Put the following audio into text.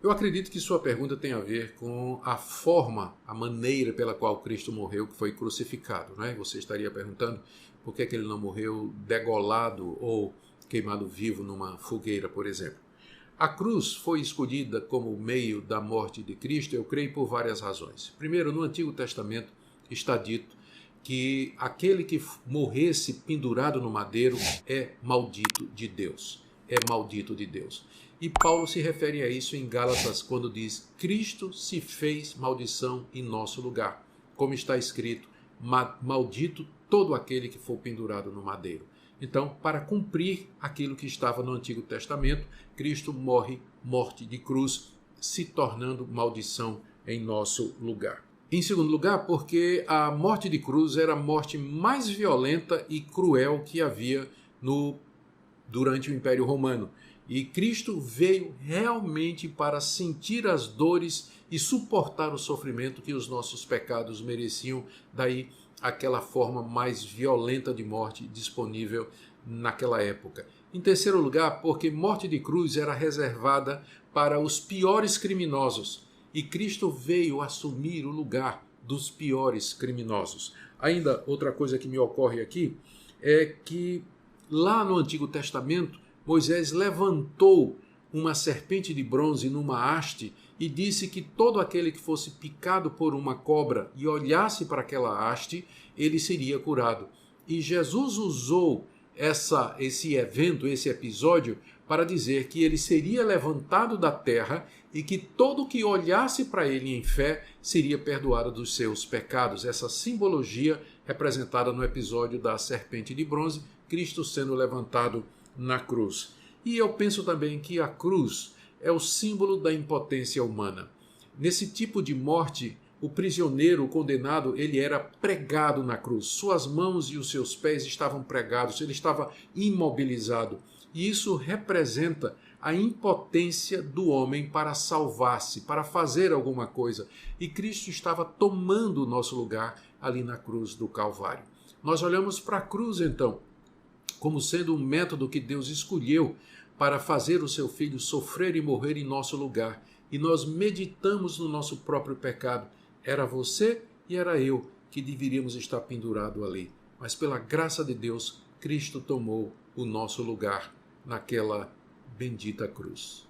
Eu acredito que sua pergunta tem a ver com a forma, a maneira pela qual Cristo morreu, que foi crucificado, né? Você estaria perguntando por que ele não morreu degolado ou queimado vivo numa fogueira, por exemplo. A cruz foi escolhida como meio da morte de Cristo, eu creio, por várias razões. Primeiro, no Antigo Testamento está dito que aquele que morresse pendurado no madeiro é maldito de Deus. É maldito de Deus. E Paulo se refere a isso em Gálatas quando diz: Cristo se fez maldição em nosso lugar. Como está escrito, maldito todo aquele que for pendurado no madeiro. Então, para cumprir aquilo que estava no Antigo Testamento, Cristo morre morte de cruz, se tornando maldição em nosso lugar. Em segundo lugar, porque a morte de cruz era a morte mais violenta e cruel que havia durante o Império Romano. E Cristo veio realmente para sentir as dores e suportar o sofrimento que os nossos pecados mereciam, daí aquela forma mais violenta de morte disponível naquela época. Em terceiro lugar, porque morte de cruz era reservada para os piores criminosos, e Cristo veio assumir o lugar dos piores criminosos. Ainda outra coisa que me ocorre aqui é que lá no Antigo Testamento, Moisés levantou uma serpente de bronze numa haste e disse que todo aquele que fosse picado por uma cobra e olhasse para aquela haste, ele seria curado. E Jesus usou esse evento, esse episódio, para dizer que ele seria levantado da terra e que todo que olhasse para ele em fé seria perdoado dos seus pecados. Essa simbologia representada no episódio da serpente de bronze, Cristo sendo levantado na cruz. E eu penso também que a cruz é o símbolo da impotência humana. Nesse tipo de morte, o prisioneiro, o condenado, ele era pregado na cruz. Suas mãos e os seus pés estavam pregados, ele estava imobilizado. E isso representa a impotência do homem para salvar-se, para fazer alguma coisa. E Cristo estava tomando o nosso lugar ali na cruz do Calvário. Nós olhamos para a cruz, então, como sendo um método que Deus escolheu para fazer o seu Filho sofrer e morrer em nosso lugar. E nós meditamos no nosso próprio pecado. Era você e era eu que deveríamos estar pendurado ali. Mas pela graça de Deus, Cristo tomou o nosso lugar naquela bendita cruz.